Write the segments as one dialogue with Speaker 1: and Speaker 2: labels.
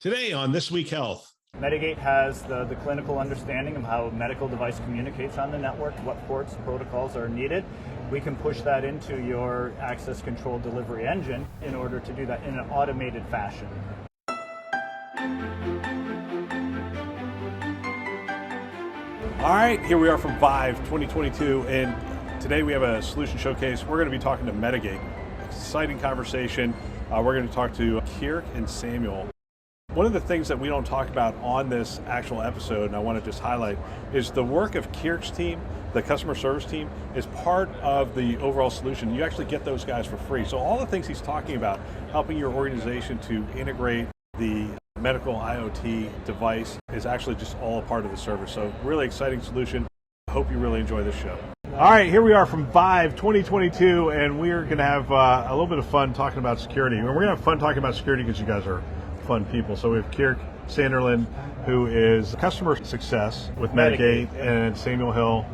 Speaker 1: Today on This Week Health.
Speaker 2: Medigate has the clinical understanding of how a medical device communicates on the network, what ports, protocols are needed. We can push that into your access control delivery engine in order to do that in an automated fashion.
Speaker 3: All right, here we are from ViVE 2022, and today we have a solution showcase. We're going to be talking to Medigate. Exciting conversation. We're going to talk to Kierk and Samuel. One of the things that we don't talk about on this actual episode, and I want to just highlight, is the work of Kierk's team, the customer service team, is part of the overall solution. You actually get those guys for free. So all the things he's talking about, helping your organization to integrate the medical IoT device, is actually just all a part of the service. So really exciting solution. I hope you really enjoy this show. All right, here we are from ViVE 2022, and we're going to have a little bit of fun talking about security. And we're going to have fun talking about security because you guys are fun people. So we have Kierk Sanderlin, who is customer success with Medigate, and Samuel Hill,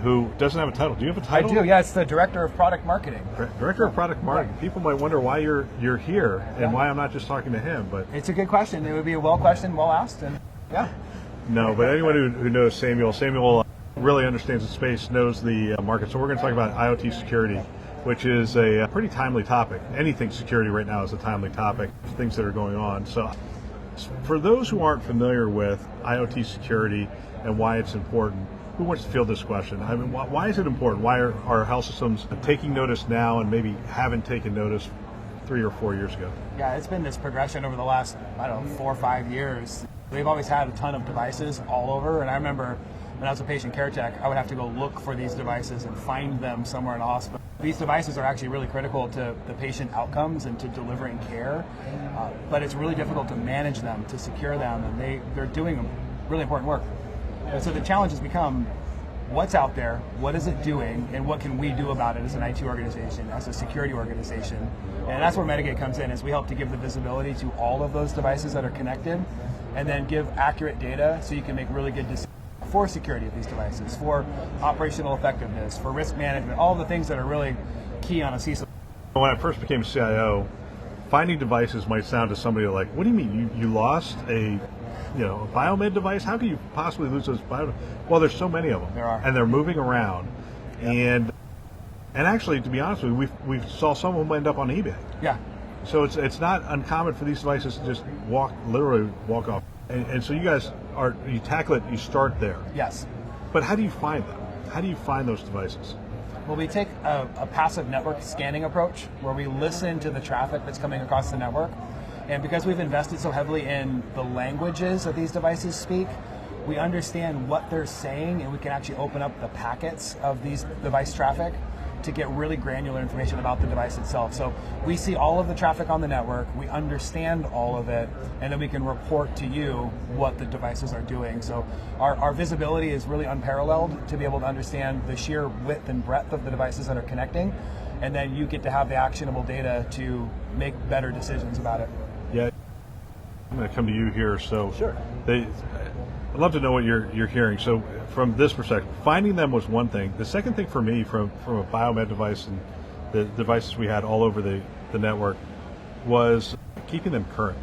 Speaker 3: who doesn't have a title. Do you have a title?
Speaker 4: I do, yeah. It's the Director of Product Marketing.
Speaker 3: Director of Product Marketing. People might wonder why you're here and why I'm not just talking to him. But
Speaker 4: it's a good question. It would be a well questioned, well asked, and yeah.
Speaker 3: No, but anyone who knows Samuel really understands the space, knows the market. So we're going to talk about IoT security, which is a pretty timely topic. Anything security right now is a timely topic, things that are going on. So for those who aren't familiar with IoT security and why it's important, who wants to field this question? I mean, why is it important? Why are our health systems taking notice now and maybe haven't taken notice 3 or 4 years ago?
Speaker 4: Yeah, it's been this progression over the last, 4 or 5 years. We've always had a ton of devices all over, and I remember when I was a patient care tech, I would have to go look for these devices and find them somewhere in a hospital. These devices are actually really critical to the patient outcomes and to delivering care, but it's really difficult to manage them, to secure them, and they're doing really important work. And so the challenge has become, what's out there, what is it doing, and what can we do about it as an IT organization, as a security organization? And that's where Medigate comes in, is we help to give the visibility to all of those devices that are connected, and then give accurate data so you can make really good decisions for security of these devices, for operational effectiveness, for risk management, all the things that are really key on a CISO.
Speaker 3: When I first became CIO, finding devices might sound to somebody like, what do you mean, you lost a biomed device? How can you possibly lose those biomed? Well, there's so many of them.
Speaker 4: There are.
Speaker 3: And they're moving around. Yep. And actually, to be honest with you, we saw some of them end up on eBay.
Speaker 4: Yeah.
Speaker 3: So it's not uncommon for these devices to just literally walk off. And so you guys you tackle it, you start there.
Speaker 4: Yes.
Speaker 3: But how do you find them? How do you find those devices?
Speaker 4: Well, we take a passive network scanning approach where we listen to the traffic that's coming across the network. And because we've invested so heavily in the languages that these devices speak, we understand what they're saying, and we can actually open up the packets of these device traffic to get really granular information about the device itself. So we see all of the traffic on the network, we understand all of it, and then we can report to you what the devices are doing. So our visibility is really unparalleled to be able to understand the sheer width and breadth of the devices that are connecting, and then you get to have the actionable data to make better decisions about it.
Speaker 3: Yeah, I'm going to come to you here. So
Speaker 2: Sure.
Speaker 3: I'd love to know what you're hearing. So from this perspective, finding them was one thing. The second thing for me, from a biomed device and the devices we had all over the network, was keeping them current,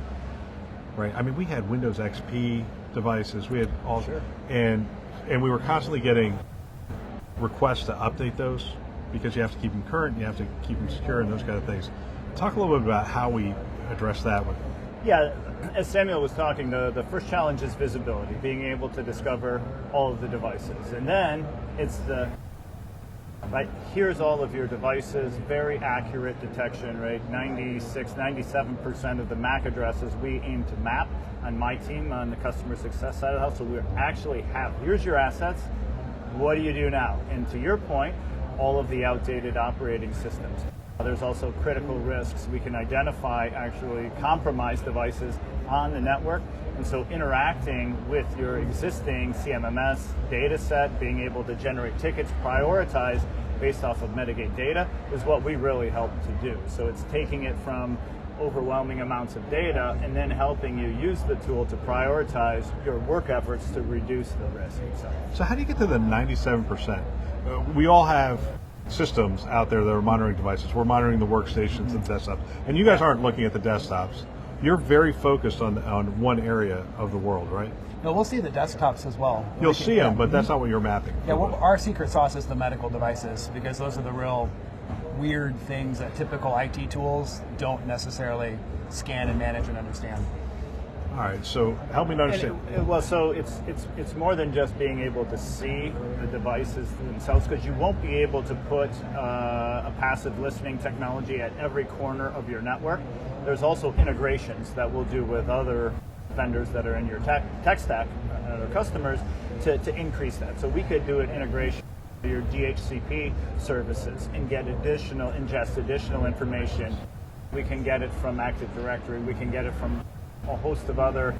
Speaker 3: right? I mean, we had Windows XP devices, we had all,
Speaker 2: Sure.
Speaker 3: and we were constantly getting requests to update those because you have to keep them current, you have to keep them secure, and those kind of things. Talk a little bit about how we address that one.
Speaker 2: Yeah, as Samuel was talking, the first challenge is visibility, being able to discover all of the devices. And then it's here's all of your devices, very accurate detection, right? 96, 97% of the MAC addresses we aim to map on my team on the customer success side of the house. So we actually have, here's your assets, what do you do now? And to your point, all of the outdated operating systems. There's also critical risks. We can identify actually compromised devices on the network. And so interacting with your existing CMMS data set, being able to generate tickets, prioritize based off of Medigate data is what we really help to do. So it's taking it from overwhelming amounts of data and then helping you use the tool to prioritize your work efforts to reduce the risk.
Speaker 3: So how do you get to the 97%? We all have systems out there that are monitoring devices. We're monitoring the workstations and desktops. And you guys aren't looking at the desktops. you're very focused on one area of the world, right?
Speaker 4: No, we'll see the desktops as well.
Speaker 3: You'll see them, but that's not what you're mapping.
Speaker 4: Yeah, well, our secret sauce is the medical devices, because those are the real weird things that typical IT tools don't necessarily scan and manage and understand.
Speaker 3: All right, so help me to understand.
Speaker 2: So it's more than just being able to see the devices themselves, because you won't be able to put a passive listening technology at every corner of your network. There's also integrations that we'll do with other vendors that are in your tech stack, other customers, to increase that. So we could do an integration with your DHCP services and ingest additional information. We can get it from Active Directory. We can get it from a host of other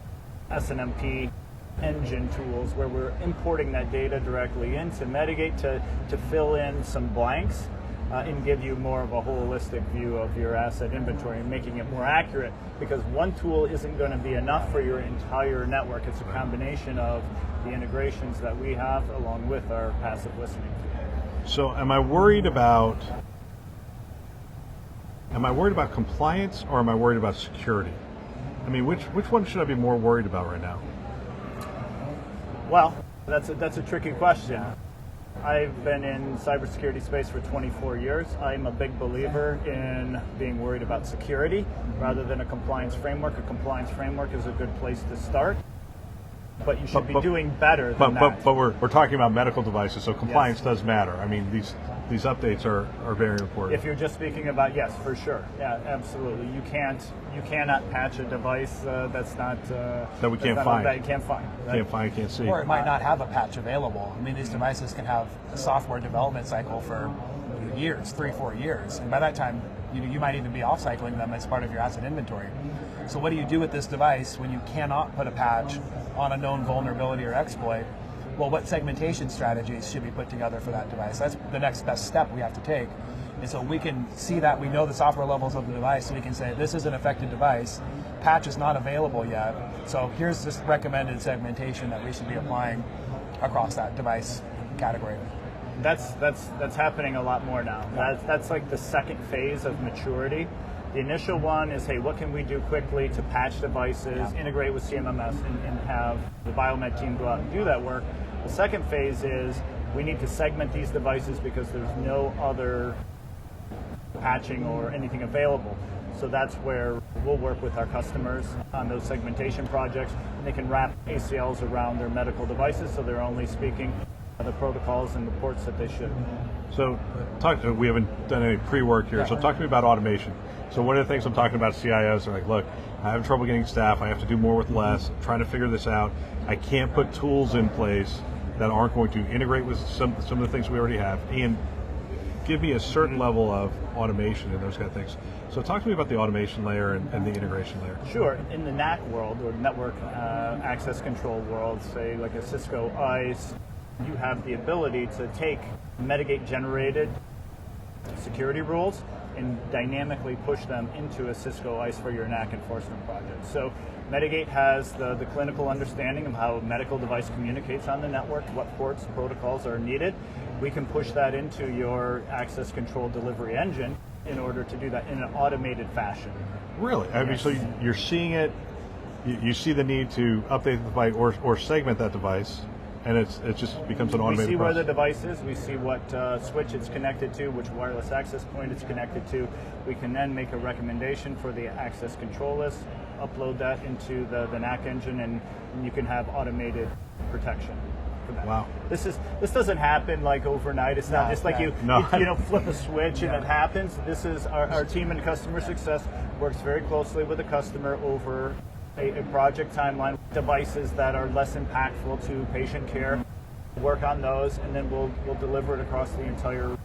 Speaker 2: SNMP engine tools where we're importing that data directly into Medigate to fill in some blanks and give you more of a holistic view of your asset inventory and making it more accurate, because one tool isn't going to be enough for your entire network. It's a combination of the integrations that we have along with our passive listening.
Speaker 3: So am I worried about compliance, or am I worried about security? I mean, which one should I be more worried about right now?
Speaker 2: Well, that's a tricky question. I've been in cybersecurity space for 24 years. I'm a big believer in being worried about security rather than a compliance framework. A compliance framework is a good place to start, but you should be doing better than that.
Speaker 3: But we're talking about medical devices, so compliance does matter. I mean, these updates are very important.
Speaker 2: If you're just speaking about, yes, for sure. Yeah, absolutely. You cannot patch a device that's not
Speaker 3: that we can't find.
Speaker 2: That you can't find. Right?
Speaker 3: Can't find, can't see.
Speaker 4: Or it might not have a patch available. I mean, these devices can have a software development cycle for years, 3-4 years, and by that time, you might even be off-cycling them as part of your asset inventory. So what do you do with this device when you cannot put a patch on a known vulnerability or exploit? Well, what segmentation strategies should be put together for that device? That's the next best step we have to take. And so we can see that, we know the software levels of the device, so we can say, this is an affected device, patch is not available yet, so here's this recommended segmentation that we should be applying across that device category.
Speaker 2: That's happening a lot more now. That's like the second phase of maturity. The initial one is, hey, what can we do quickly to patch devices, integrate with CMMS, and have the biomed team go out and do that work. The second phase is, we need to segment these devices because there's no other patching or anything available. So that's where we'll work with our customers on those segmentation projects, and they can wrap ACLs around their medical devices so they're only speaking the protocols and the ports that they should.
Speaker 3: So we haven't done any pre-work here, so talk to me about automation. So one of the things I'm talking about, CIOs are like, look, I have trouble getting staff, I have to do more with less, I'm trying to figure this out. I can't put tools in place that aren't going to integrate with some of the things we already have and give me a certain level of automation and those kind of things. So talk to me about the automation layer and the integration layer.
Speaker 2: Sure. In the NAC world, or network access control world, say like a Cisco ICE, you have the ability to take Medigate generated security rules and dynamically push them into a Cisco ICE for your NAC enforcement project. So Medigate has the clinical understanding of how a medical device communicates on the network, what ports, protocols are needed. We can push that into your access control delivery engine in order to do that in an automated fashion.
Speaker 3: Really? I mean, so you're seeing it, you see the need to update the device or segment that device, and it just becomes an automated process.
Speaker 2: We see where the device is, we see what switch it's connected to, which wireless access point it's connected to. We can then make a recommendation for the access control list, upload that into the NAC engine, and you can have automated protection for that.
Speaker 3: Wow.
Speaker 2: This doesn't happen like overnight. It's not just like you flip a switch and it happens. This is our team in customer success works very closely with the customer over a project timeline, devices that are less impactful to patient care, work on those, and then we'll deliver it across the entire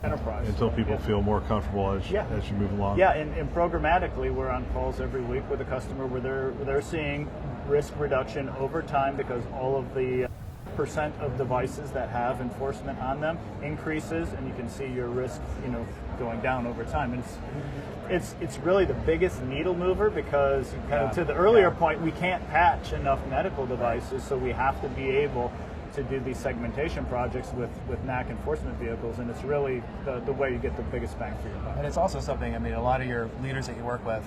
Speaker 2: enterprise.
Speaker 3: Until people feel more comfortable as you move along.
Speaker 2: Yeah, and programmatically, we're on calls every week with a customer where they're seeing risk reduction over time because all of the percent of devices that have enforcement on them increases, and you can see your risk, going down over time. And it's really the biggest needle mover because to the earlier point, we can't patch enough medical devices, so we have to be able to do these segmentation projects with NAC enforcement vehicles, and it's really the way you get the biggest bang for your buck.
Speaker 4: And it's also something, I mean, a lot of your leaders that you work with,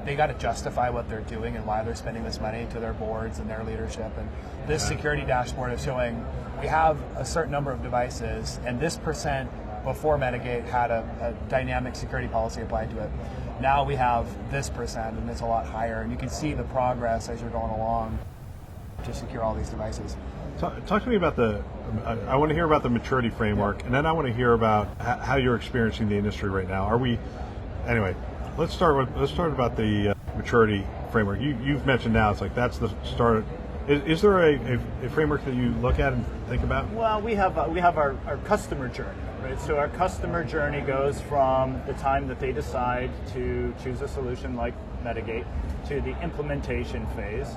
Speaker 4: they got to justify what they're doing and why they're spending this money to their boards and their leadership. And this security dashboard is showing we have a certain number of devices, and this percent before Medigate had a dynamic security policy applied to it. Now we have this percent, and it's a lot higher, and you can see the progress as you're going along to secure all these devices.
Speaker 3: Talk to me about I want to hear about the maturity framework, and then I want to hear about how you're experiencing the industry right now. Anyway, let's start about the maturity framework. You've mentioned now, it's like that's the start. Is there a framework that you look at and think about?
Speaker 2: Well, we have our customer journey, right? So our customer journey goes from the time that they decide to choose a solution like Medigate to the implementation phase.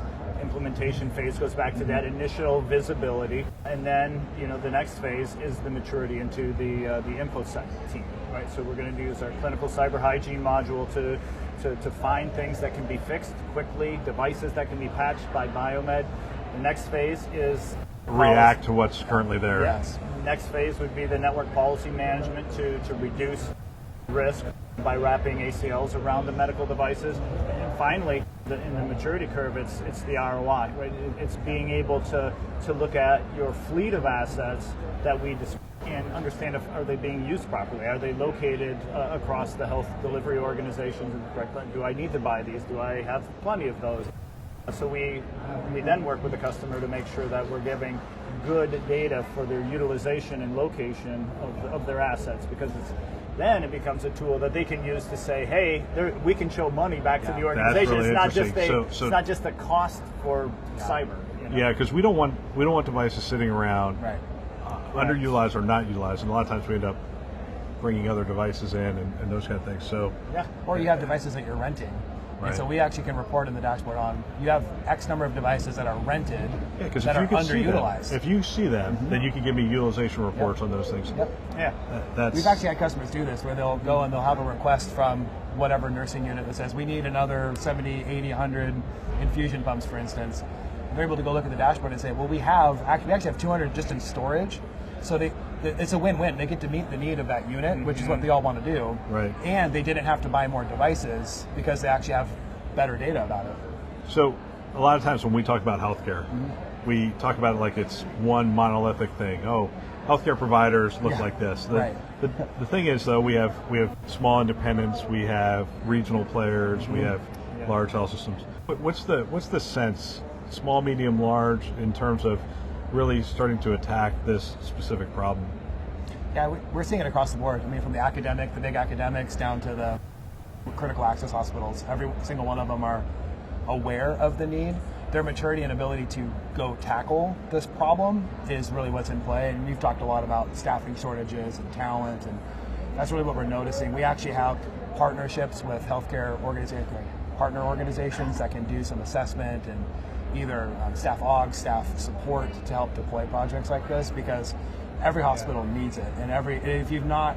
Speaker 2: Implementation phase goes back to that initial visibility, and then the next phase is the maturity into the InfoSec team, right? So we're going to use our clinical cyber hygiene module to find things that can be fixed quickly, devices that can be patched by Biomed. The next phase is
Speaker 3: react to what's currently there.
Speaker 2: Yes. Next phase would be the network policy management to reduce risk by wrapping ACLs around the medical devices. And finally, in the maturity curve, it's the ROI, right? It's being able to look at your fleet of assets that we and understand are they being used properly? Are they located across the health delivery organizations? Do I need to buy these? Do I have plenty of those? So we then work with the customer to make sure that we're giving good data for their utilization and location of their assets, because then it becomes a tool that they can use to say, hey, we can show money back to the organization.
Speaker 3: Really
Speaker 2: it's not just a cost for cyber.
Speaker 3: Yeah, because we don't want devices sitting around underutilized or not utilized, and a lot of times we end up bringing other devices in and those kind of things. So
Speaker 4: or you have devices that you're renting. Right. And so we actually can report in the dashboard on, you have X number of devices that are rented that are underutilized.
Speaker 3: If you see them, then you can give me utilization reports on those things.
Speaker 4: Yep.
Speaker 2: Yeah.
Speaker 4: We've actually had customers do this where they'll go and they'll have a request from whatever nursing unit that says, we need another 70, 80, 100 infusion pumps, for instance. And they're able to go look at the dashboard and say, well, we actually have 200 just in storage. So it's a win-win. They get to meet the need of that unit, which is what they all want to do.
Speaker 3: Right.
Speaker 4: And they didn't have to buy more devices because they actually have better data about it.
Speaker 3: So a lot of times when we talk about healthcare, we talk about it like it's one monolithic thing. Oh, healthcare providers look like this. The thing is, though, we have small independents, we have regional players, we have large health systems. But what's the sense, small, medium, large, in terms of really starting to attack this specific problem?
Speaker 4: Yeah, we're seeing it across the board. I mean, from the big academics down to the critical access hospitals. Every single one of them are aware of the need. Their maturity and ability to go tackle this problem is really what's in play. And we've talked a lot about staffing shortages and talent, and that's really what we're noticing. We actually have partnerships with healthcare partner organizations that can do some assessment and either staff aug, staff support to help deploy projects like this, because every hospital needs it. And if you've not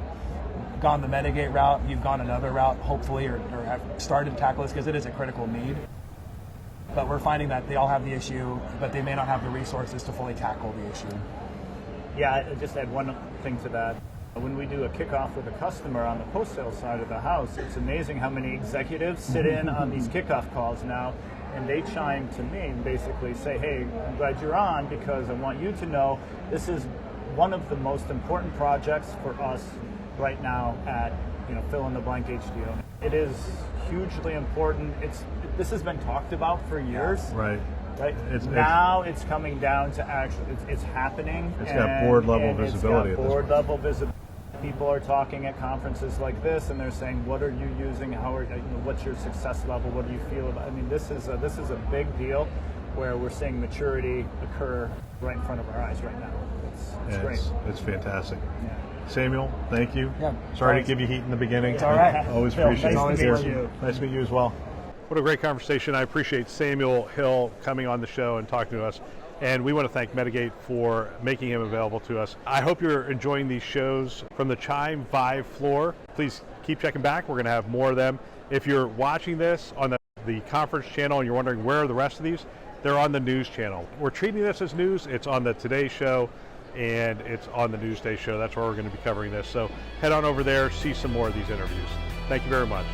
Speaker 4: gone the Medigate route, you've gone another route, hopefully, or have started to tackle this, because it is a critical need. But we're finding that they all have the issue, but they may not have the resources to fully tackle the issue.
Speaker 2: Yeah, I just add one thing to that. When we do a kickoff with a customer on the post-sale side of the house, it's amazing how many executives sit in on these kickoff calls now, and they chime to me and basically say, hey, I'm glad you're on, because I want you to know this is one of the most important projects for us right now at fill in the blank HDO. It is hugely important. This has been talked about for years.
Speaker 3: Right.
Speaker 2: It's coming down to actually it's happening.
Speaker 3: It's got board level visibility.
Speaker 2: It's got board level visibility. People are talking at conferences like this, and they're saying, "What are you using? What's your success level? What do you feel about?" I mean, this is a big deal, where we're seeing maturity occur right in front of our eyes right now. It's great.
Speaker 3: It's fantastic.
Speaker 2: Yeah.
Speaker 3: Samuel, thank you.
Speaker 4: Yeah.
Speaker 3: Sorry to give you heat in the beginning.
Speaker 4: It's all right.
Speaker 3: Always
Speaker 2: Phil,
Speaker 3: appreciate
Speaker 2: nice
Speaker 3: it.
Speaker 2: to meet you.
Speaker 3: Nice to meet you as well. What a great conversation. I appreciate Samuel Hill coming on the show and talking to us. And we want to thank Medigate for making him available to us. I hope you're enjoying these shows from the Chime ViVE floor. Please keep checking back. We're going to have more of them. If you're watching this on the the conference channel and you're wondering where are the rest of these, they're on the news channel. We're treating this as news. It's on the Today Show and it's on the Newsday Show. That's where we're going to be covering this. So head on over there, see some more of these interviews. Thank you very much.